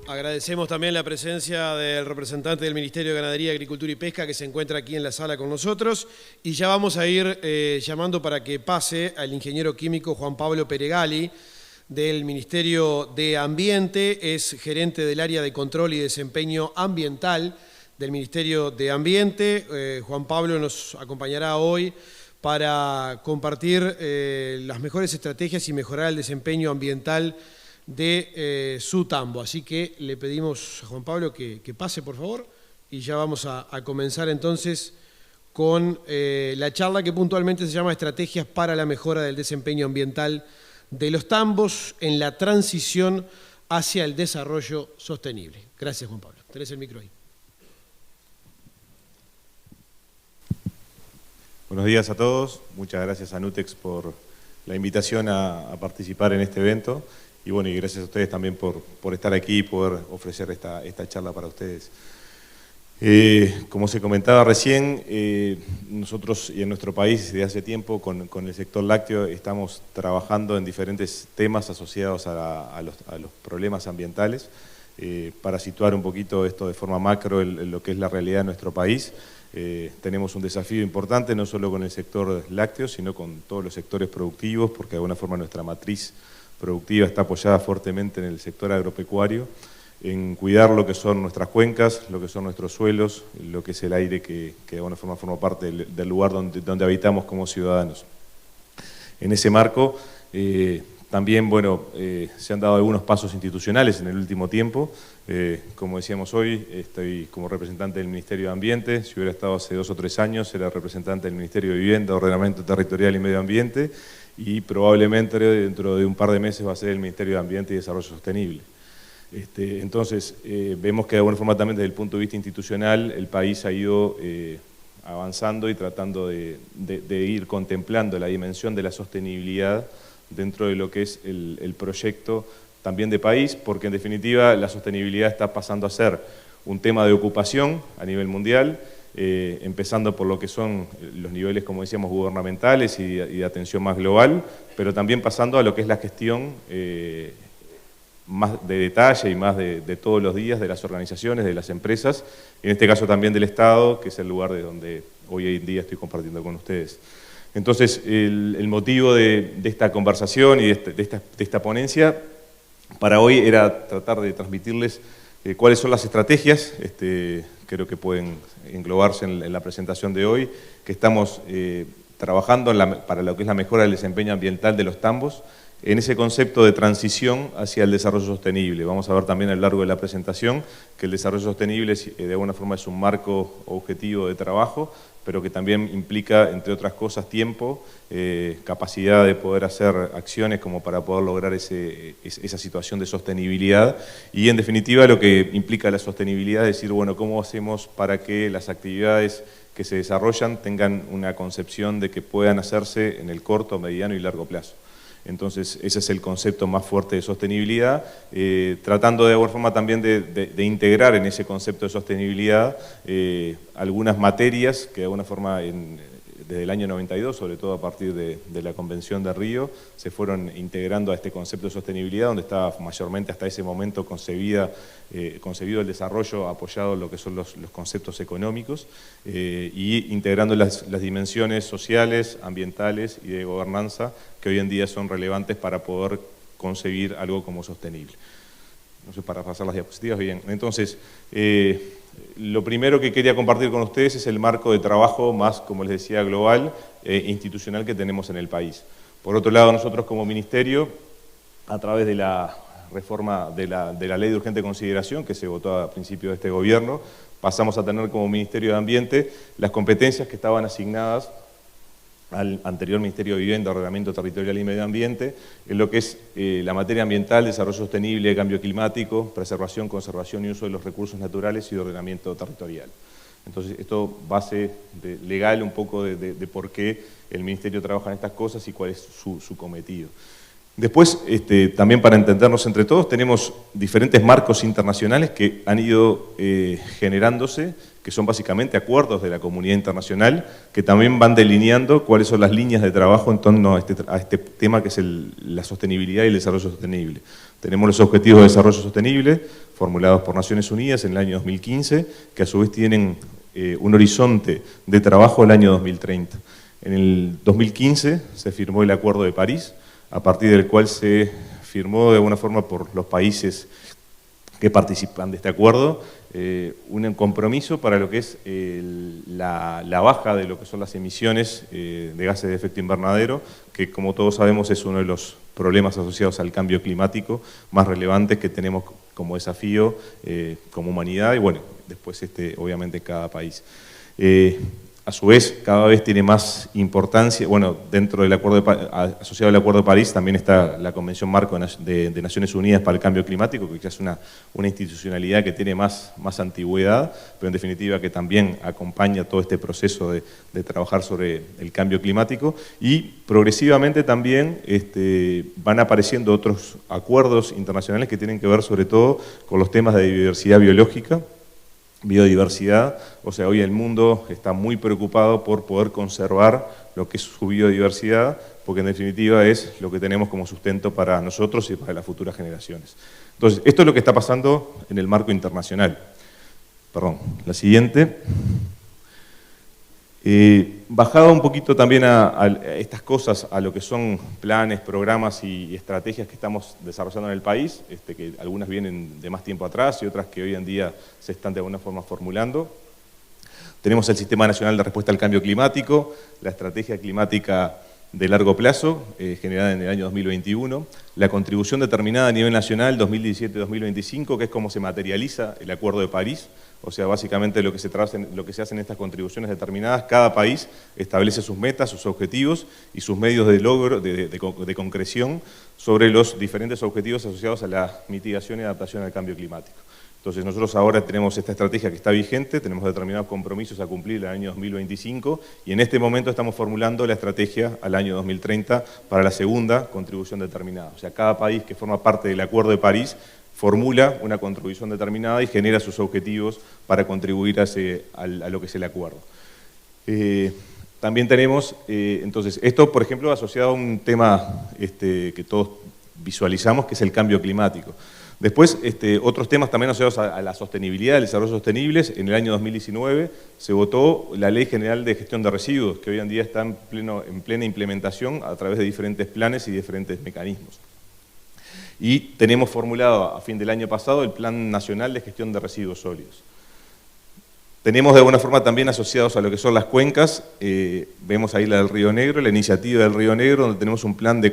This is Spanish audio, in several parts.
Agradecemos también la presencia del representante del Ministerio de Ganadería, Agricultura y Pesca que se encuentra aquí en la sala con nosotros y ya vamos a ir llamando para que pase al ingeniero químico Juan Pablo Peregali del Ministerio de Ambiente, es gerente del área de control y desempeño ambiental del Ministerio de Ambiente. Juan Pablo nos acompañará hoy para compartir las mejores estrategias y mejorar el desempeño ambiental de su tambo. Así que le pedimos a Juan Pablo que pase, por favor, y ya vamos a comenzar entonces con la charla que puntualmente se llama Estrategias para la mejora del desempeño ambiental de los tambos en la transición hacia el desarrollo sostenible. Gracias, Juan Pablo. Tenés el micro ahí. Buenos días a todos. Muchas gracias a Nutex por la invitación a participar en este evento. Y bueno, y gracias a ustedes también por estar aquí y poder ofrecer esta charla para ustedes. Como se comentaba recién, nosotros y en nuestro país desde hace tiempo con el sector lácteo estamos trabajando en diferentes temas asociados a los problemas ambientales. Para situar un poquito esto de forma macro en lo que es la realidad de nuestro país, tenemos un desafío importante no solo con el sector lácteo, sino con todos los sectores productivos, porque de alguna forma nuestra matriz productiva está apoyada fuertemente en el sector agropecuario, en cuidar lo que son nuestras cuencas, lo que son nuestros suelos, lo que es el aire que de alguna forma forma parte del lugar donde habitamos como ciudadanos. En ese marco, también se han dado algunos pasos institucionales en el último tiempo. Como decíamos hoy, estoy como representante del Ministerio de Ambiente. Si hubiera estado hace 2 o 3 años, era representante del Ministerio de Vivienda, Ordenamiento Territorial y Medio Ambiente, y probablemente dentro de un par de meses va a ser el Ministerio de Ambiente y Desarrollo Sostenible. Entonces, vemos que de alguna forma también desde el punto de vista institucional el país ha ido avanzando y tratando de ir contemplando la dimensión de la sostenibilidad dentro de lo que es el proyecto también de país, porque en definitiva la sostenibilidad está pasando a ser un tema de ocupación a nivel mundial, empezando por lo que son los niveles, como decíamos, gubernamentales y de atención más global, pero también pasando a lo que es la gestión más de detalle y más de todos los días de las organizaciones, de las empresas, en este caso también del Estado, que es el lugar de donde hoy en día estoy compartiendo con ustedes. Entonces, el motivo de esta conversación y de esta ponencia para hoy era tratar de transmitirles cuáles son las estrategias, creo que pueden englobarse en la presentación de hoy, que estamos trabajando para lo que es la mejora del desempeño ambiental de los tambos, en ese concepto de transición hacia el desarrollo sostenible. Vamos a ver también a lo largo de la presentación que el desarrollo sostenible de alguna forma es un marco objetivo de trabajo, pero que también implica, entre otras cosas, tiempo, capacidad de poder hacer acciones como para poder lograr esa situación de sostenibilidad y, en definitiva, lo que implica la sostenibilidad es decir, bueno, ¿cómo hacemos para que las actividades que se desarrollan tengan una concepción de que puedan hacerse en el corto, mediano y largo plazo? Entonces, ese es el concepto más fuerte de sostenibilidad, tratando de alguna forma también de integrar en ese concepto de sostenibilidad algunas materias que de alguna forma desde el año 92, sobre todo a partir de la Convención de Río, se fueron integrando a este concepto de sostenibilidad, donde estaba mayormente hasta ese momento concebido el desarrollo apoyado en lo que son los conceptos económicos y integrando las dimensiones sociales, ambientales y de gobernanza que hoy en día son relevantes para poder concebir algo como sostenible. No sé, para pasar las diapositivas, bien. Entonces, lo primero que quería compartir con ustedes es el marco de trabajo más, como les decía, global, institucional que tenemos en el país. Por otro lado, nosotros como Ministerio, a través de la reforma de la Ley de Urgente Consideración, que se votó a principio de este gobierno, pasamos a tener como Ministerio de Ambiente las competencias que estaban asignadas al anterior Ministerio de Vivienda, Ordenamiento Territorial y Medio Ambiente, en lo que es la materia ambiental, desarrollo sostenible, cambio climático, preservación, conservación y uso de los recursos naturales y de ordenamiento territorial. Entonces, esto base legal un poco de por qué el Ministerio trabaja en estas cosas y cuál es su cometido. Después, también para entendernos entre todos, tenemos diferentes marcos internacionales que han ido generándose, que son básicamente acuerdos de la comunidad internacional, que también van delineando cuáles son las líneas de trabajo en torno a este tema que es la sostenibilidad y el desarrollo sostenible. Tenemos los Objetivos de Desarrollo Sostenible, formulados por Naciones Unidas en el año 2015, que a su vez tienen un horizonte de trabajo al año 2030. En el 2015 se firmó el Acuerdo de París, a partir del cual se firmó de alguna forma por los países que participan de este acuerdo, un compromiso para lo que es la baja de lo que son las emisiones de gases de efecto invernadero, que como todos sabemos es uno de los problemas asociados al cambio climático más relevantes que tenemos como desafío como humanidad y bueno, después obviamente cada país. A su vez, cada vez tiene más importancia, bueno, dentro del acuerdo asociado al Acuerdo de París también está la Convención Marco de Naciones Unidas para el Cambio Climático, que ya es una institucionalidad que tiene más antigüedad, pero en definitiva que también acompaña todo este proceso de trabajar sobre el cambio climático, y progresivamente también van apareciendo otros acuerdos internacionales que tienen que ver sobre todo con los temas de diversidad biológica, biodiversidad, o sea, hoy el mundo está muy preocupado por poder conservar lo que es su biodiversidad, porque en definitiva es lo que tenemos como sustento para nosotros y para las futuras generaciones. Entonces, esto es lo que está pasando en el marco internacional. Perdón, la siguiente. Bajado un poquito también a estas cosas, a lo que son planes, programas y estrategias que estamos desarrollando en el país, que algunas vienen de más tiempo atrás y otras que hoy en día se están de alguna forma formulando. Tenemos el Sistema Nacional de Respuesta al Cambio Climático, la Estrategia Climática de Largo Plazo, generada en el año 2021, la contribución determinada a nivel nacional 2017-2025, que es como se materializa el Acuerdo de París. O sea, básicamente lo que se hace en estas contribuciones determinadas, cada país establece sus metas, sus objetivos y sus medios de logro, de concreción sobre los diferentes objetivos asociados a la mitigación y adaptación al cambio climático. Entonces nosotros ahora tenemos esta estrategia que está vigente, tenemos determinados compromisos a cumplir el año 2025 y en este momento estamos formulando la estrategia al año 2030 para la segunda contribución determinada. O sea, cada país que forma parte del Acuerdo de París formula una contribución determinada y genera sus objetivos para contribuir a lo que es el acuerdo. También tenemos, entonces, esto por ejemplo asociado a un tema que todos visualizamos, que es el cambio climático. Después, otros temas también asociados a la sostenibilidad, el desarrollo sostenible. En el año 2019 se votó la Ley General de Gestión de Residuos, que hoy en día está en plena implementación a través de diferentes planes y diferentes mecanismos. Y tenemos formulado a fin del año pasado el Plan Nacional de Gestión de Residuos Sólidos. Tenemos de alguna forma también asociados a lo que son las cuencas, vemos ahí la del Río Negro, la iniciativa del Río Negro, donde tenemos un plan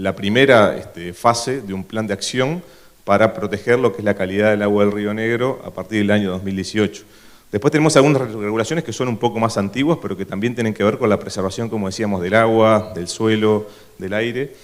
la primera fase de un plan de acción para proteger lo que es la calidad del agua del Río Negro a partir del año 2018. Después tenemos algunas regulaciones que son un poco más antiguas, pero que también tienen que ver con la preservación, como decíamos, del agua, del suelo, del aire.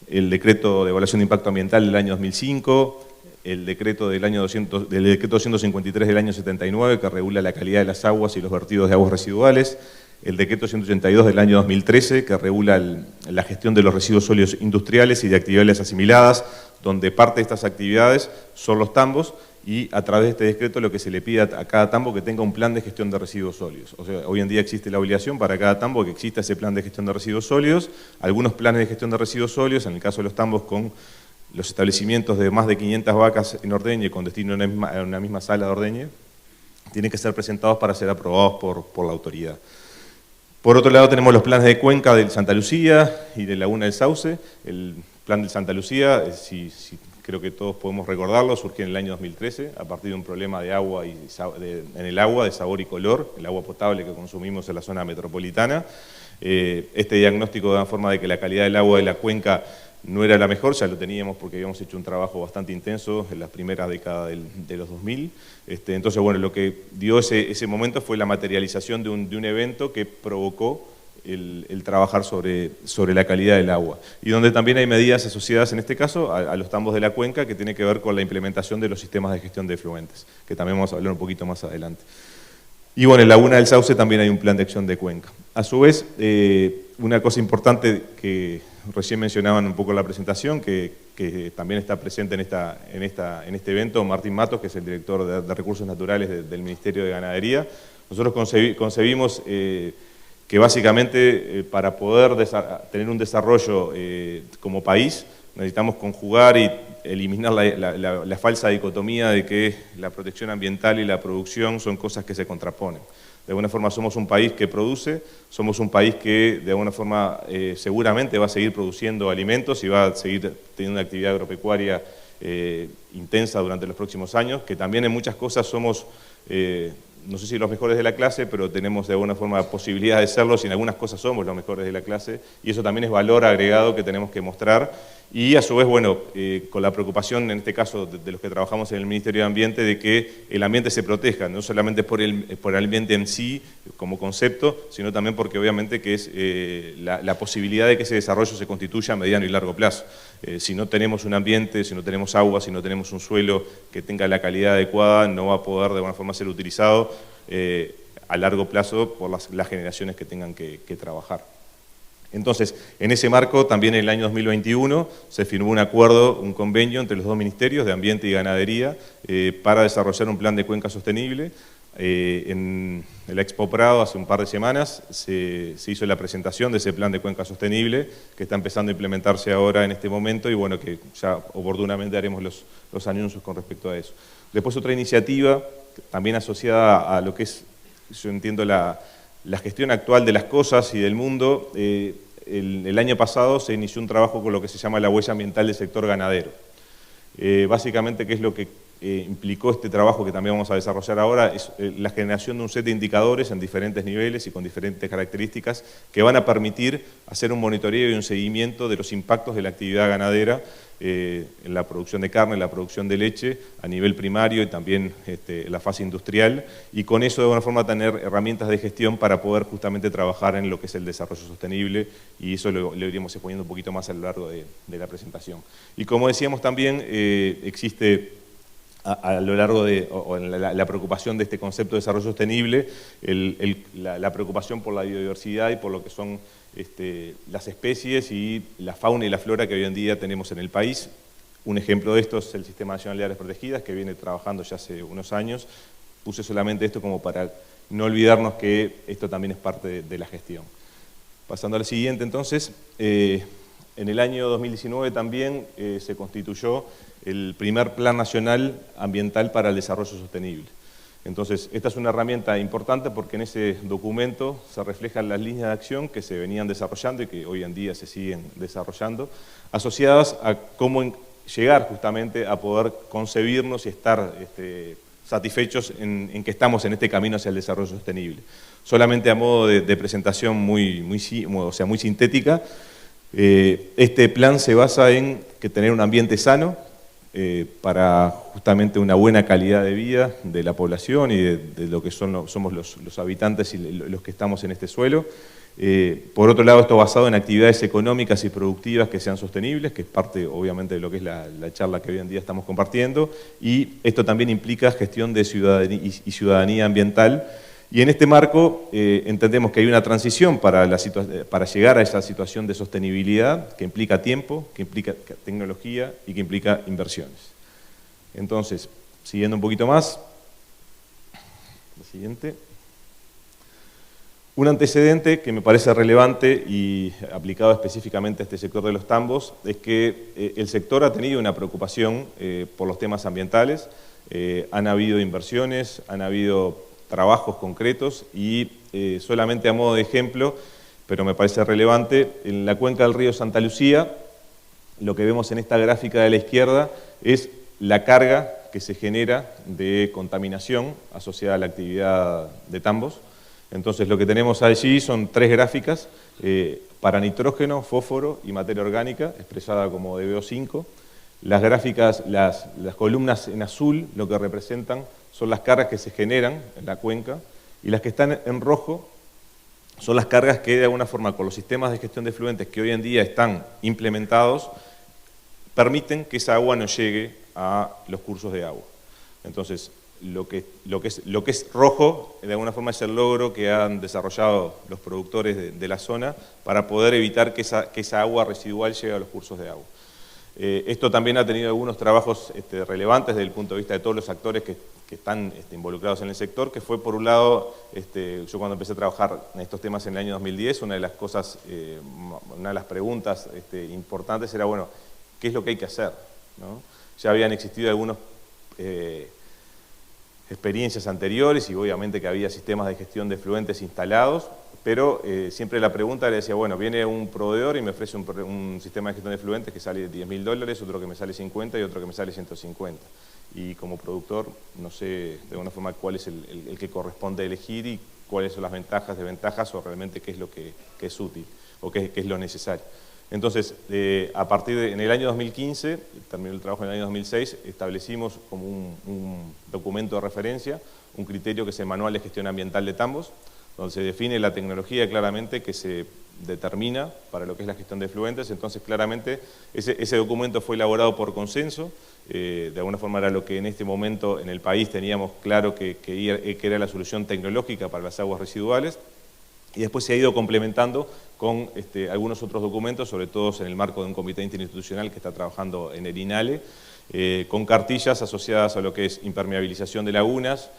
El decreto de evaluación de impacto ambiental del año 2005, el decreto del decreto 253 del año 79 que regula la calidad de las aguas y los vertidos de aguas residuales, el decreto 182 del año 2013 que regula la gestión de los residuos sólidos industriales y de actividades asimiladas, donde parte de estas actividades son los tambos y a través de este decreto lo que se le pide a cada tambo que tenga un plan de gestión de residuos sólidos. O sea, hoy en día existe la obligación para cada tambo que exista ese plan de gestión de residuos sólidos, algunos planes de gestión de residuos sólidos, en el caso de los tambos con los establecimientos de más de 500 vacas en ordeñe con destino a una misma sala de ordeñe, tienen que ser presentados para ser aprobados por la autoridad. Por otro lado tenemos los planes de cuenca de Santa Lucía y de Laguna del Sauce. El plan de Santa Lucía, creo que todos podemos recordarlo, surgió en el año 2013 a partir de un problema de agua en el agua, de sabor y color, el agua potable que consumimos en la zona metropolitana. Este diagnóstico de una forma de que la calidad del agua de la cuenca no era la mejor, ya lo teníamos porque habíamos hecho un trabajo bastante intenso en las primeras décadas de los 2000. Entonces, bueno, lo que dio ese momento fue la materialización de un evento que provocó el trabajar sobre la calidad del agua. Y donde también hay medidas asociadas, en este caso, a los tambos de la cuenca, que tiene que ver con la implementación de los sistemas de gestión de efluentes, que también vamos a hablar un poquito más adelante. Y bueno, en Laguna del Sauce también hay un plan de acción de cuenca. A su vez, una cosa importante que recién mencionaban un poco en la presentación, que también está presente en este evento, Martín Matos, que es el director de Recursos Naturales del Ministerio de Ganadería. Nosotros concebimos que básicamente para poder tener un desarrollo como país, necesitamos conjugar y eliminar la falsa dicotomía de que la protección ambiental y la producción son cosas que se contraponen. De alguna forma somos un país que produce, somos un país que de alguna forma seguramente va a seguir produciendo alimentos y va a seguir teniendo una actividad agropecuaria intensa durante los próximos años, que también en muchas cosas somos, no sé si los mejores de la clase, pero tenemos de alguna forma posibilidad de serlos y en algunas cosas somos los mejores de la clase, y eso también es valor agregado que tenemos que mostrar. Y a su vez, bueno, con la preocupación, en este caso, de los que trabajamos en el Ministerio de Ambiente, de que el ambiente se proteja, no solamente por el ambiente en sí, como concepto, sino también porque obviamente que es la posibilidad de que ese desarrollo se constituya a mediano y largo plazo. Si no tenemos un ambiente, si no tenemos agua, si no tenemos un suelo que tenga la calidad adecuada, no va a poder de alguna forma ser utilizado a largo plazo por las generaciones que tengan que trabajar. Entonces, en ese marco, también en el año 2021 se firmó un acuerdo, un convenio entre los dos ministerios de Ambiente y Ganadería para desarrollar un plan de cuenca sostenible. En el Expo Prado, hace un par de semanas, se hizo la presentación de ese plan de cuenca sostenible, que está empezando a implementarse ahora en este momento, y bueno, que ya oportunamente haremos los anuncios con respecto a eso. Después otra iniciativa, también asociada a lo que es, yo entiendo, la gestión actual de las cosas y del mundo. El año pasado se inició un trabajo con lo que se llama la huella ambiental del sector ganadero. Básicamente, ¿qué es lo que implicó este trabajo que también vamos a desarrollar ahora? Es la generación de un set de indicadores en diferentes niveles y con diferentes características que van a permitir hacer un monitoreo y un seguimiento de los impactos de la actividad ganadera en la producción de carne, en la producción de leche, a nivel primario y también en la fase industrial, y con eso de alguna forma tener herramientas de gestión para poder justamente trabajar en lo que es el desarrollo sostenible, y eso lo iremos exponiendo un poquito más a lo largo de la presentación. Y como decíamos también, existe a lo largo de la preocupación de este concepto de desarrollo sostenible, la preocupación por la biodiversidad y por lo que son las especies y la fauna y la flora que hoy en día tenemos en el país. Un ejemplo de esto es el Sistema Nacional de Áreas Protegidas, que viene trabajando ya hace unos años. Puse solamente esto como para no olvidarnos que esto también es parte de la gestión. Pasando al siguiente, entonces, en el año 2019 también se constituyó el primer Plan Nacional Ambiental para el Desarrollo Sostenible. Entonces, esta es una herramienta importante porque en ese documento se reflejan las líneas de acción que se venían desarrollando y que hoy en día se siguen desarrollando, asociadas a cómo llegar justamente a poder concebirnos y estar satisfechos en que estamos en este camino hacia el desarrollo sostenible. Solamente a modo de presentación muy sintética, este plan se basa en tener un ambiente sano, para justamente una buena calidad de vida de la población y de lo que somos los habitantes y los que estamos en este suelo. Por otro lado, esto basado en actividades económicas y productivas que sean sostenibles, que es parte obviamente de lo que es la charla que hoy en día estamos compartiendo, y esto también implica gestión de ciudadanía ambiental. Y en este marco entendemos que hay una transición para llegar a esa situación de sostenibilidad que implica tiempo, que implica tecnología y que implica inversiones. Entonces, siguiendo un poquito más, la siguiente. Un antecedente que me parece relevante y aplicado específicamente a este sector de los tambos es que el sector ha tenido una preocupación por los temas ambientales. Han habido inversiones, han habido trabajos concretos y solamente a modo de ejemplo, pero me parece relevante, en la cuenca del río Santa Lucía, lo que vemos en esta gráfica de la izquierda es la carga que se genera de contaminación asociada a la actividad de tambos. Entonces lo que tenemos allí son tres gráficas para nitrógeno, fósforo y materia orgánica, expresada como DBO5. Las gráficas, las columnas en azul, lo que representan son las cargas que se generan en la cuenca, y las que están en rojo son las cargas que de alguna forma con los sistemas de gestión de efluentes que hoy en día están implementados permiten que esa agua no llegue a los cursos de agua. Entonces, lo que es rojo de alguna forma es el logro que han desarrollado los productores de la zona para poder evitar que esa agua residual llegue a los cursos de agua. Esto también ha tenido algunos trabajos relevantes desde el punto de vista de todos los actores que están involucrados en el sector, que fue por un lado, yo cuando empecé a trabajar en estos temas en el año 2010, una de las cosas, una de las preguntas importantes era, bueno, qué es lo que hay que hacer, ¿no? Ya habían existido algunas experiencias anteriores y obviamente que había sistemas de gestión de efluentes instalados, pero siempre la pregunta le decía, bueno, viene un proveedor y me ofrece un sistema de gestión de efluentes que sale $10.000, otro que me sale 50 y otro que me sale 150. Y como productor no sé de alguna forma cuál es el que corresponde elegir y cuáles son las ventajas, desventajas o realmente qué es lo que es útil o qué es lo necesario. Entonces, a partir de, en el año 2015, terminó el trabajo en el año 2006, establecimos como un documento de referencia, un criterio que es el Manual de Gestión Ambiental de tambos, donde se define la tecnología claramente que se determina para lo que es la gestión de efluentes. Entonces, claramente, ese documento fue elaborado por consenso. De alguna forma era lo que en este momento en el país teníamos claro que era la solución tecnológica para las aguas residuales, y después se ha ido complementando con algunos otros documentos, sobre todo en el marco de un comité interinstitucional que está trabajando en el INALE, con cartillas asociadas a lo que es impermeabilización de lagunas,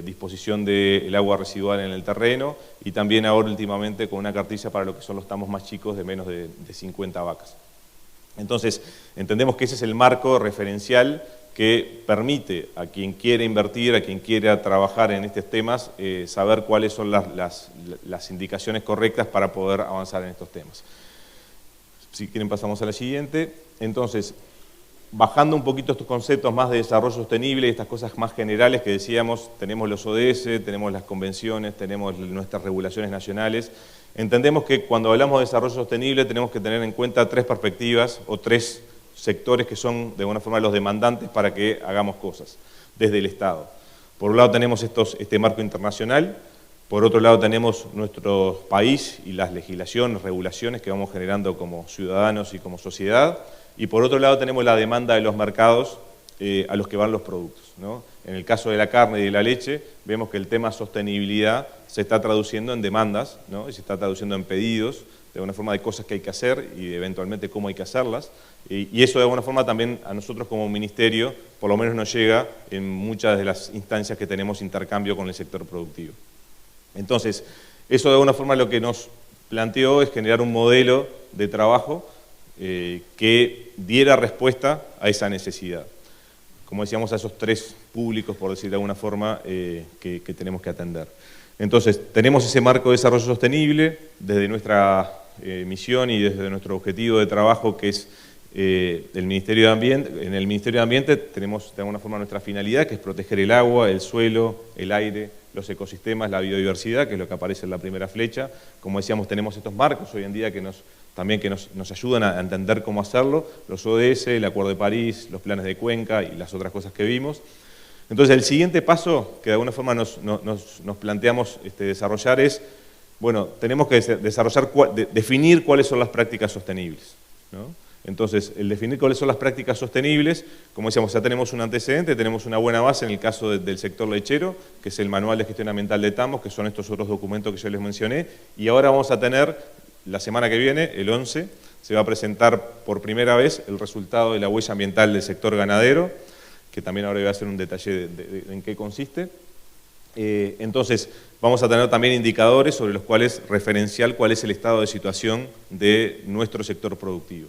disposición del agua residual en el terreno, y también ahora últimamente con una cartilla para lo que son los tambos más chicos de menos de 50 vacas. Entonces, entendemos que ese es el marco referencial que permite a quien quiere invertir, a quien quiera trabajar en estos temas, saber cuáles son las indicaciones correctas para poder avanzar en estos temas. Si quieren pasamos a la siguiente. Entonces, bajando un poquito estos conceptos más de desarrollo sostenible, estas cosas más generales que decíamos, tenemos los ODS, tenemos las convenciones, tenemos nuestras regulaciones nacionales. Entendemos que cuando hablamos de desarrollo sostenible tenemos que tener en cuenta tres perspectivas o tres sectores que son de alguna forma los demandantes para que hagamos cosas desde el Estado. Por un lado tenemos este marco internacional, por otro lado tenemos nuestro país y las legislaciones, regulaciones que vamos generando como ciudadanos y como sociedad, y por otro lado tenemos la demanda de los mercados a los que van los productos, ¿no? En el caso de la carne y de la leche, vemos que el tema sostenibilidad se está traduciendo en demandas, ¿no? Y se está traduciendo en pedidos, de alguna forma de cosas que hay que hacer y eventualmente cómo hay que hacerlas. Y eso de alguna forma también a nosotros como ministerio, por lo menos nos llega en muchas de las instancias que tenemos intercambio con el sector productivo. Entonces, eso de alguna forma lo que nos planteó es generar un modelo de trabajo que diera respuesta a esa necesidad. Como decíamos, a esos tres públicos, por decir de alguna forma, que tenemos que atender. Entonces, tenemos ese marco de desarrollo sostenible desde nuestra misión y desde nuestro objetivo de trabajo, que es el Ministerio de Ambiente. En el Ministerio de Ambiente tenemos de alguna forma nuestra finalidad, que es proteger el agua, el suelo, el aire, los ecosistemas, la biodiversidad, que es lo que aparece en la primera flecha. Como decíamos, tenemos estos marcos hoy en día que nos ayudan a entender cómo hacerlo, los ODS, el Acuerdo de París, los planes de Cuenca y las otras cosas que vimos. Entonces, el siguiente paso que de alguna forma nos planteamos desarrollar es, bueno, tenemos que definir cuáles son las prácticas sostenibles, ¿no? Entonces, el definir cuáles son las prácticas sostenibles, como decíamos, ya tenemos un antecedente, tenemos una buena base en el caso del sector lechero, que es el Manual de Gestión Ambiental de tambos, que son estos otros documentos que yo les mencioné, y ahora vamos a tener, la semana que viene, el 11, se va a presentar por primera vez el resultado de la huella ambiental del sector ganadero, que también ahora voy a hacer un detalle de en qué consiste. Entonces, vamos a tener también indicadores sobre los cuales referenciar cuál es el estado de situación de nuestro sector productivo.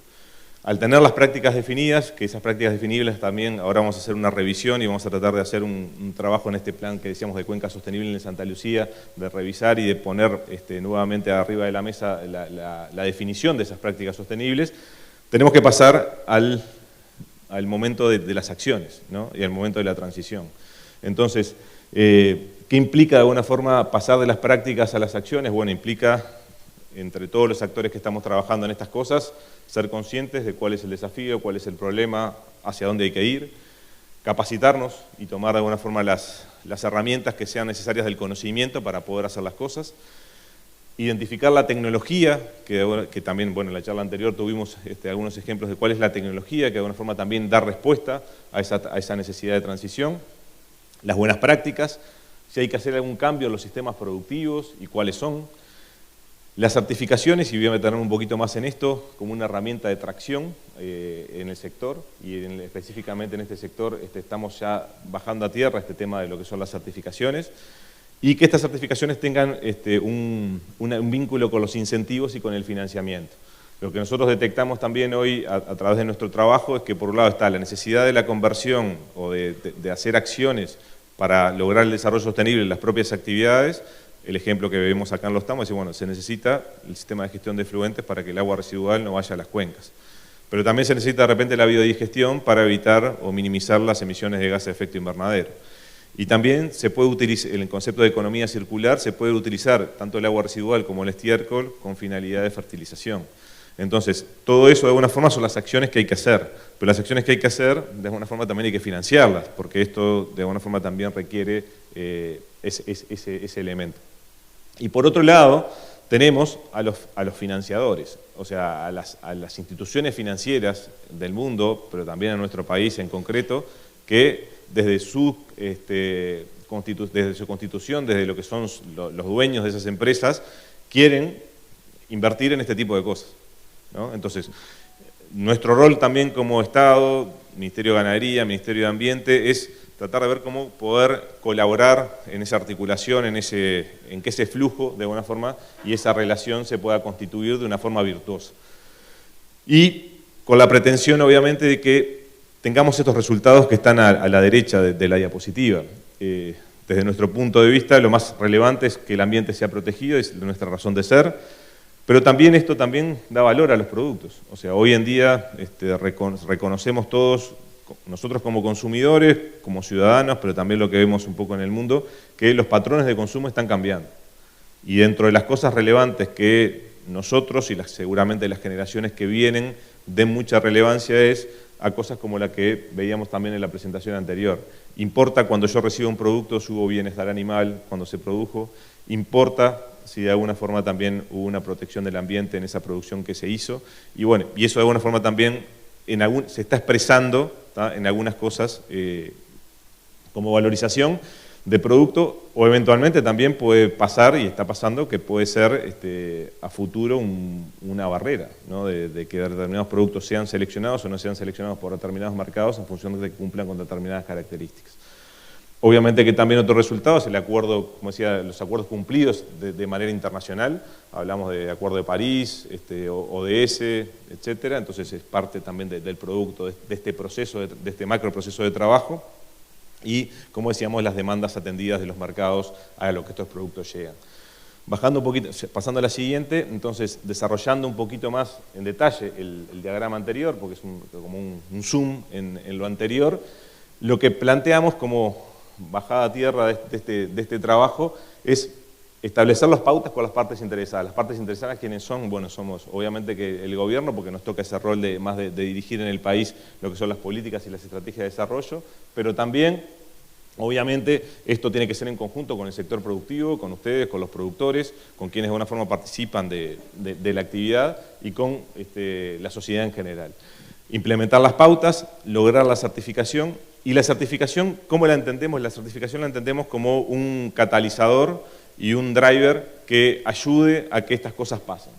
Al tener las prácticas definidas, que esas prácticas definibles también, ahora vamos a hacer una revisión y vamos a tratar de hacer un trabajo en este plan que decíamos de Cuenca Sostenible en Santa Lucía, de revisar y de poner nuevamente arriba de la mesa la definición de esas prácticas sostenibles. Tenemos que pasar al momento de las acciones, ¿no? Y al momento de la transición. Entonces, ¿qué implica de alguna forma pasar de las prácticas a las acciones? Bueno, implica, entre todos los actores que estamos trabajando en estas cosas, ser conscientes de cuál es el desafío, cuál es el problema, hacia dónde hay que ir, capacitarnos y tomar de alguna forma las herramientas que sean necesarias del conocimiento para poder hacer las cosas, identificar la tecnología, que también, bueno, en la charla anterior tuvimos algunos ejemplos de cuál es la tecnología, que de alguna forma también da respuesta a esa necesidad de transición, las buenas prácticas, si hay que hacer algún cambio en los sistemas productivos y cuáles son, las certificaciones, y voy a meterme un poquito más en esto, como una herramienta de tracción en el sector, y específicamente en este sector estamos ya bajando a tierra este tema de lo que son las certificaciones, y que estas certificaciones tengan un vínculo con los incentivos y con el financiamiento. Lo que nosotros detectamos también hoy a través de nuestro trabajo es que por un lado está la necesidad de la conversión o de hacer acciones para lograr el desarrollo sostenible en las propias actividades. El ejemplo que vemos acá en Los Tambos es que bueno, se necesita el sistema de gestión de efluentes para que el agua residual no vaya a las cuencas. Pero también se necesita de repente la biodigestión para evitar o minimizar las emisiones de gases de efecto invernadero. Y también se puede utilizar, en el concepto de economía circular, se puede utilizar tanto el agua residual como el estiércol con finalidad de fertilización. Entonces, todo eso de alguna forma son las acciones que hay que hacer, pero las acciones que hay que hacer de alguna forma también hay que financiarlas, porque esto de alguna forma también requiere ese elemento. Y por otro lado, tenemos a los financiadores, o sea, a las instituciones financieras del mundo, pero también a nuestro país en concreto, que desde su constitución, desde lo que son los dueños de esas empresas, quieren invertir en este tipo de cosas, ¿no? Entonces, nuestro rol también como Estado, Ministerio de Ganadería, Ministerio de Ambiente, es tratar de ver cómo poder colaborar en esa articulación, en que ese flujo, de alguna forma, y esa relación se pueda constituir de una forma virtuosa. Y con la pretensión, obviamente, de que tengamos estos resultados que están a la derecha de la diapositiva. Desde nuestro punto de vista, lo más relevante es que el ambiente sea protegido, es nuestra razón de ser, pero también esto también da valor a los productos. O sea, hoy en día reconocemos todos, nosotros como consumidores, como ciudadanos, pero también lo que vemos un poco en el mundo, que los patrones de consumo están cambiando. Y dentro de las cosas relevantes que nosotros y seguramente las generaciones que vienen den mucha relevancia es a cosas como la que veíamos también en la presentación anterior. Importa cuando yo recibo un producto si hubo bienestar animal, cuando se produjo, importa si de alguna forma también hubo una protección del ambiente en esa producción que se hizo, y bueno, y eso de alguna forma también se está expresando, ¿tá?, en algunas cosas como valorización de producto, o eventualmente también puede pasar, y está pasando, que puede ser a futuro una barrera, ¿no?, de que determinados productos sean seleccionados o no sean seleccionados por determinados mercados en función de que cumplan con determinadas características. Obviamente que también otro resultado es el acuerdo, como decía, los acuerdos cumplidos de manera internacional. Hablamos de Acuerdo de París, ODS, etcétera. Entonces es parte también del producto de este proceso, de este macro proceso de trabajo. Y, como decíamos, las demandas atendidas de los mercados a lo que estos productos llegan. Bajando un poquito, pasando a la siguiente, entonces desarrollando un poquito más en detalle el diagrama anterior, porque es como un zoom en lo anterior, lo que planteamos como bajada a tierra de este trabajo es establecer las pautas con las partes interesadas. Las partes interesadas, ¿quiénes son? Bueno, somos obviamente que el gobierno, porque nos toca ese rol más de dirigir en el país lo que son las políticas y las estrategias de desarrollo, pero también, obviamente, esto tiene que ser en conjunto con el sector productivo, con ustedes, con los productores, con quienes de alguna forma participan de la actividad y con la sociedad en general. Implementar las pautas, lograr la certificación. Y la certificación, ¿cómo la entendemos? La certificación la entendemos como un catalizador y un driver que ayude a que estas cosas pasen.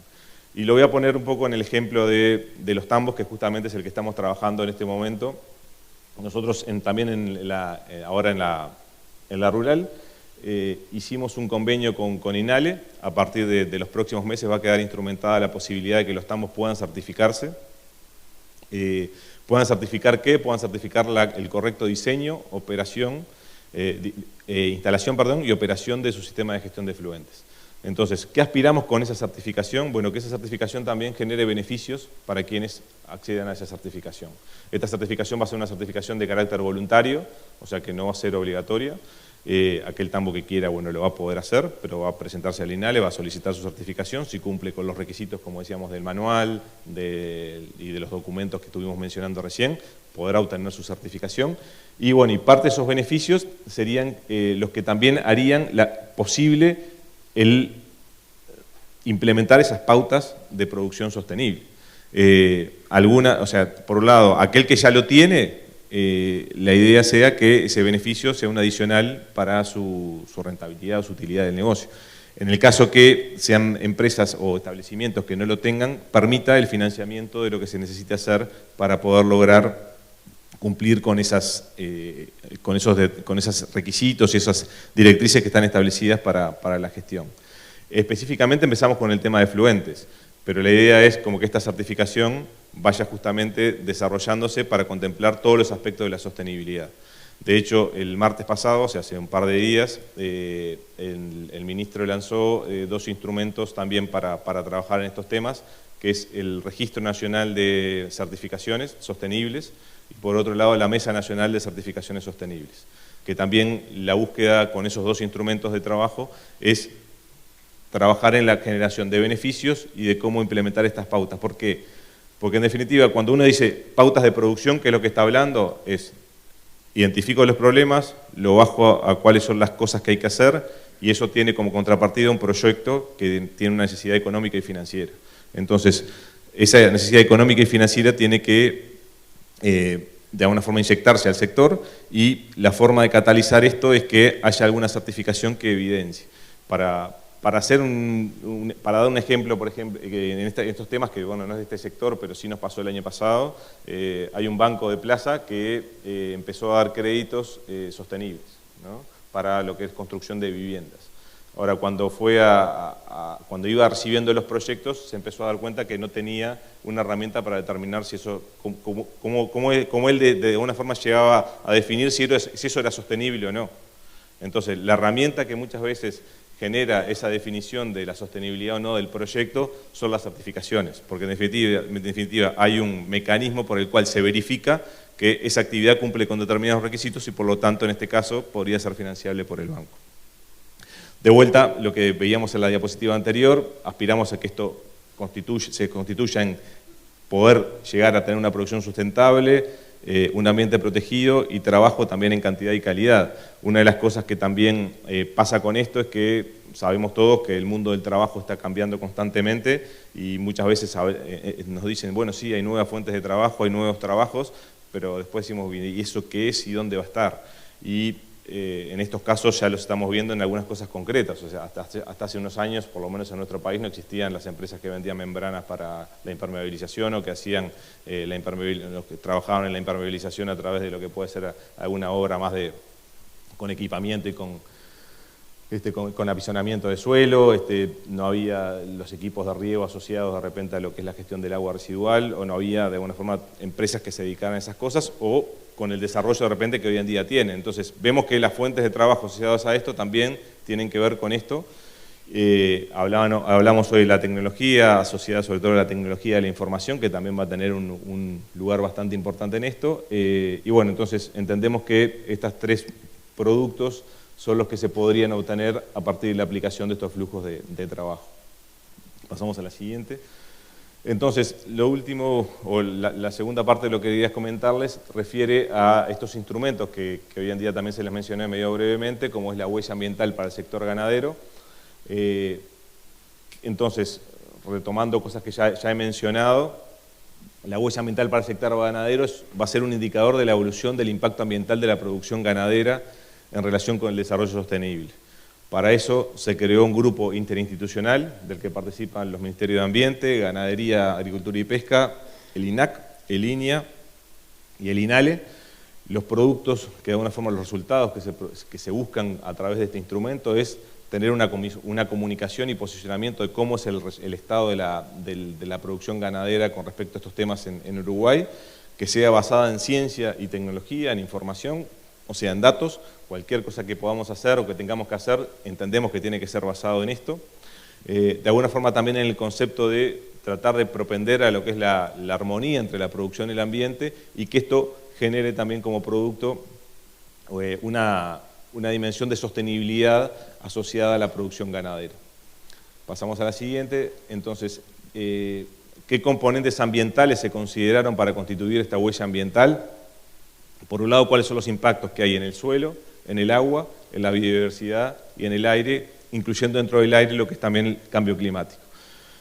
Y lo voy a poner un poco en el ejemplo de Los Tambos, que justamente es el que estamos trabajando en este momento. Nosotros también ahora en la rural hicimos un convenio con INALE. A partir de los próximos meses va a quedar instrumentada la posibilidad de que los tambos puedan certificarse. ¿Puedan certificar qué? Puedan certificar el correcto diseño, operación, instalación, y operación de su sistema de gestión de efluentes. Entonces, ¿qué aspiramos con esa certificación? Bueno, que esa certificación también genere beneficios para quienes accedan a esa certificación. Esta certificación va a ser una certificación de carácter voluntario, o sea que no va a ser obligatoria. Aquel tambo que quiera, bueno, lo va a poder hacer, pero va a presentarse al INALE, va a solicitar su certificación, si cumple con los requisitos, como decíamos, del manual y de los documentos que estuvimos mencionando recién, podrá obtener su certificación. Y bueno, y parte de esos beneficios serían los que también harían posible el implementar esas pautas de producción sostenible. O sea, por un lado, aquel que ya lo tiene, la idea sea que ese beneficio sea un adicional para su rentabilidad o su utilidad del negocio. En el caso que sean empresas o establecimientos que no lo tengan, permita el financiamiento de lo que se necesita hacer para poder lograr cumplir con esos requisitos y esas directrices que están establecidas para la gestión. Específicamente empezamos con el tema de efluentes. pero la idea es como que esta certificación vaya justamente desarrollándose para contemplar todos los aspectos de la sostenibilidad. De hecho, el martes pasado, o sea, hace un par de días, el ministro lanzó 2 instrumentos también para trabajar en estos temas, que es el Registro Nacional de Certificaciones Sostenibles y por otro lado la Mesa Nacional de Certificaciones Sostenibles, que también la búsqueda con esos 2 instrumentos de trabajo es trabajar en la generación de beneficios y de cómo implementar estas pautas. ¿Por qué? Porque en definitiva, cuando uno dice pautas de producción, ¿qué es lo que está hablando? Es identifico los problemas, lo bajo a cuáles son las cosas que hay que hacer y eso tiene como contrapartida un proyecto que tiene una necesidad económica y financiera. Entonces, esa necesidad económica y financiera tiene que, de alguna forma, inyectarse al sector y la forma de catalizar esto es que haya alguna certificación que evidencie. Para dar un ejemplo, por ejemplo, en estos temas, que bueno, no es de este sector, pero sí nos pasó el año pasado, hay un banco de plaza que empezó a dar créditos sostenibles, ¿no? Para lo que es construcción de viviendas. Ahora, cuando cuando iba recibiendo los proyectos, se empezó a dar cuenta que no tenía una herramienta para determinar si eso, cómo él de alguna forma llegaba a definir si eso era sostenible o no. Entonces, la herramienta que muchas veces genera esa definición de la sostenibilidad o no del proyecto son las certificaciones, porque en definitiva hay un mecanismo por el cual se verifica que esa actividad cumple con determinados requisitos y por lo tanto en este caso podría ser financiable por el banco. De vuelta, lo que veíamos en la diapositiva anterior, aspiramos a que esto se constituya en poder llegar a tener una producción sustentable, un ambiente protegido y trabajo también en cantidad y calidad. Una de las cosas que también pasa con esto es que sabemos todos que el mundo del trabajo está cambiando constantemente y muchas veces nos dicen, bueno, sí, hay nuevas fuentes de trabajo, hay nuevos trabajos, pero después decimos, ¿y eso qué es y dónde va a estar? Y en estos casos ya los estamos viendo en algunas cosas concretas, o sea, hasta hace unos años, por lo menos en nuestro país, no existían las empresas que vendían membranas para la impermeabilización o que hacían los que trabajaban en la impermeabilización a través de lo que puede ser alguna obra más con equipamiento y con apisonamiento de suelo, no había los equipos de riego asociados de repente a lo que es la gestión del agua residual, o no había de alguna forma empresas que se dedicaran a esas cosas, o con el desarrollo de repente que hoy en día tienen. Entonces vemos que las fuentes de trabajo asociadas a esto también tienen que ver con esto. Hablamos hoy de la tecnología, asociada sobre todo a la tecnología de la información, que también va a tener un lugar bastante importante en esto. Y bueno, entonces entendemos que estos 3 productos son los que se podrían obtener a partir de la aplicación de estos flujos de trabajo. Pasamos a la siguiente. Entonces, lo último, o la segunda parte de lo que quería comentarles, refiere a estos instrumentos que hoy en día también se les mencioné medio brevemente, como es la huella ambiental para el sector ganadero. Entonces, retomando cosas que ya he mencionado, la huella ambiental para el sector ganadero va a ser un indicador de la evolución del impacto ambiental de la producción ganadera en relación con el desarrollo sostenible. Para eso se creó un grupo interinstitucional del que participan los Ministerios de Ambiente, Ganadería, Agricultura y Pesca, el INAC, el INIA y el INALE. Los productos, que de alguna forma los resultados que se buscan a través de este instrumento es tener una comunicación y posicionamiento de cómo es el estado de la producción ganadera con respecto a estos temas en Uruguay, que sea basada en ciencia y tecnología, en información, o sea, en datos. Cualquier cosa que podamos hacer o que tengamos que hacer, entendemos que tiene que ser basado en esto. De alguna forma también en el concepto de tratar de propender a lo que es la armonía entre la producción y el ambiente y que esto genere también como producto una dimensión de sostenibilidad asociada a la producción ganadera. Pasamos a la siguiente. Entonces, ¿qué componentes ambientales se consideraron para constituir esta huella ambiental? Por un lado, ¿cuáles son los impactos que hay en el suelo, en el agua, en la biodiversidad y en el aire, incluyendo dentro del aire lo que es también el cambio climático?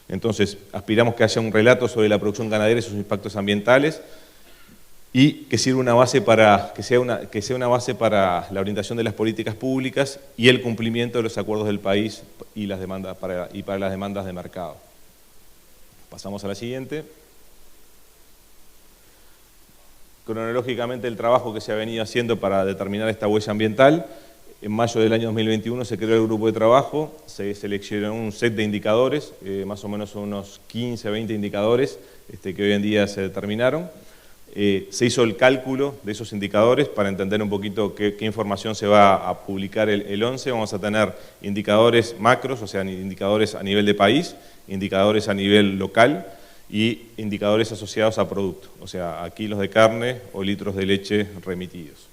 Entonces, aspiramos que haya un relato sobre la producción ganadera y sus impactos ambientales y que sirva una base que sea una base para la orientación de las políticas públicas y el cumplimiento de los acuerdos del país y para las demandas de mercado. Pasamos a la siguiente. Cronológicamente el trabajo que se ha venido haciendo para determinar esta huella ambiental. en mayo del año 2021 se creó el grupo de trabajo, se seleccionó un set de indicadores, más o menos unos 15 a 20 indicadores que hoy en día se determinaron. Se hizo el cálculo de esos indicadores para entender un poquito qué información se va a publicar el 11. Vamos a tener indicadores macros, o sea, indicadores a nivel de país, indicadores a nivel local y indicadores asociados a producto, o sea, a kilos de carne o litros de leche remitidos.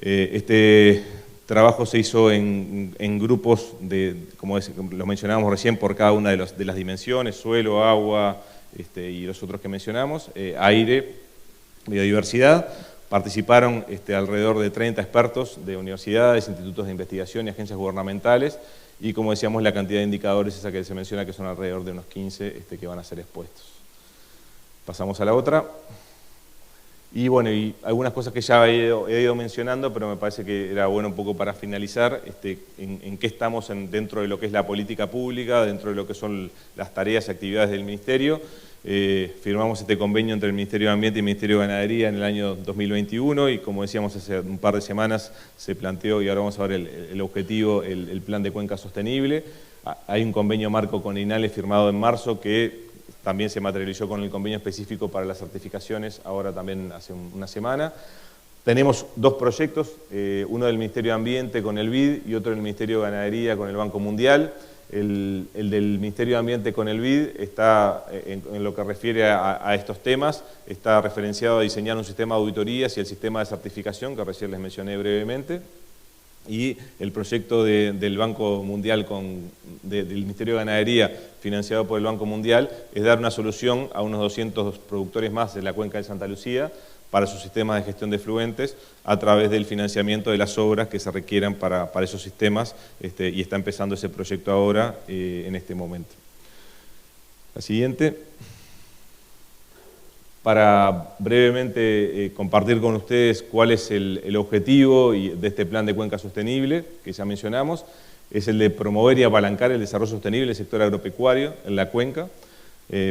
Este trabajo se hizo en grupos, como lo mencionábamos recién, por cada una de las dimensiones, suelo, agua y los otros que mencionamos, aire, biodiversidad. Participaron alrededor de 30 expertos de universidades, institutos de investigación y agencias gubernamentales, y como decíamos, la cantidad de indicadores esa que se menciona, que son alrededor de unos 15 que van a ser expuestos. Pasamos a la otra. Y bueno, y algunas cosas que ya he ido mencionando, pero me parece que era bueno un poco para finalizar, en qué estamos dentro de lo que es la política pública, dentro de lo que son las tareas y actividades del Ministerio. Firmamos este convenio entre el Ministerio de Ambiente y el Ministerio de Ganadería en el año 2021 y, como decíamos, hace un par de semanas se planteó, y ahora vamos a ver el objetivo, el plan de cuenca sostenible. Hay un convenio marco con INALE firmado en marzo que también se materializó con el convenio específico para las certificaciones, ahora también hace una semana. Tenemos dos proyectos, uno del Ministerio de Ambiente con el BID y otro del Ministerio de Ganadería con el Banco Mundial. El del Ministerio de Ambiente con el BID está, en lo que refiere a estos temas, está referenciado a diseñar un sistema de auditorías y el sistema de certificación, que recién les mencioné brevemente. Y el proyecto del Banco Mundial, del Ministerio de Ganadería, financiado por el Banco Mundial, es dar una solución a unos 200 productores más de la cuenca de Santa Lucía para sus sistemas de gestión de efluentes a través del financiamiento de las obras que se requieran para esos sistemas, y está empezando ese proyecto ahora, en este momento. La siguiente. Para brevemente compartir con ustedes cuál es el objetivo de este plan de cuenca sostenible, que ya mencionamos, es el de promover y apalancar el desarrollo sostenible del sector agropecuario en la cuenca,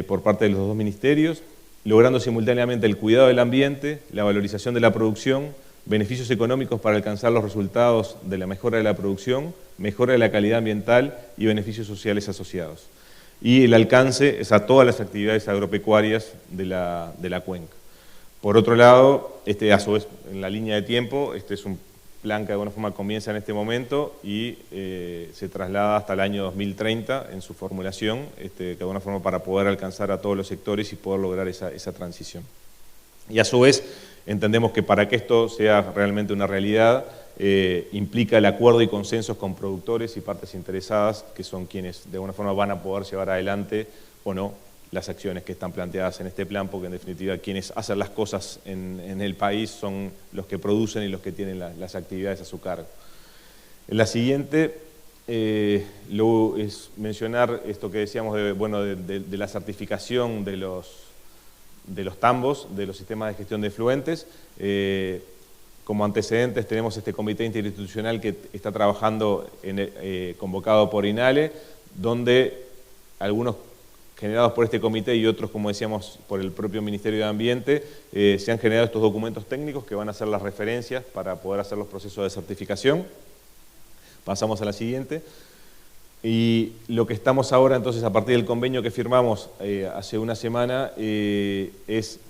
por parte de los dos ministerios, logrando simultáneamente el cuidado del ambiente, la valorización de la producción, beneficios económicos para alcanzar los resultados de la mejora de la producción, mejora de la calidad ambiental y beneficios sociales asociados. Y el alcance es a todas las actividades agropecuarias de la cuenca. Por otro lado, a su vez, en la línea de tiempo, este es un plan que de alguna forma comienza en este momento y se traslada hasta el año 2030 en su formulación, de alguna forma para poder alcanzar a todos los sectores y poder lograr esa transición. Y a su vez, entendemos que para que esto sea realmente una realidad, implica el acuerdo y consensos con productores y partes interesadas, que son quienes de alguna forma van a poder llevar adelante o no las acciones que están planteadas en este plan, porque en definitiva quienes hacen las cosas en el país son los que producen y los que tienen las actividades a su cargo. En la siguiente es mencionar esto que decíamos de la certificación de los tambos, de los sistemas de gestión de efluentes. Como antecedentes tenemos este comité interinstitucional que está trabajando, convocado por INALE, donde algunos generados por este comité y otros, como decíamos, por el propio Ministerio de Ambiente, se han generado estos documentos técnicos que van a ser las referencias para poder hacer los procesos de certificación. Pasamos a la siguiente. Y lo que estamos ahora, entonces, a partir del convenio que firmamos hace una semana, es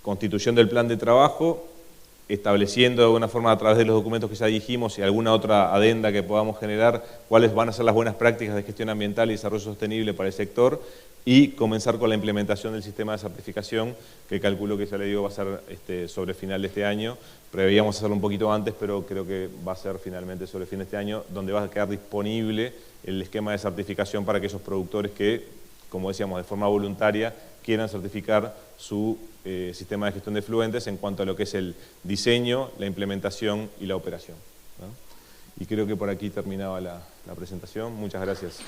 constitución del plan de trabajo, estableciendo de alguna forma a través de los documentos que ya dijimos y alguna otra adenda que podamos generar, cuáles van a ser las buenas prácticas de gestión ambiental y desarrollo sostenible para el sector, y comenzar con la implementación del sistema de certificación, que calculo que ya le digo va a ser sobre final de este año. Preveíamos hacerlo un poquito antes, pero creo que va a ser finalmente sobre fin de este año, donde va a quedar disponible el esquema de certificación para aquellos productores que, como decíamos, de forma voluntaria quieran certificar su sistema de gestión de efluentes en cuanto a lo que es el diseño, la implementación y la operación, ¿no? Y creo que por aquí terminaba la presentación. Muchas gracias.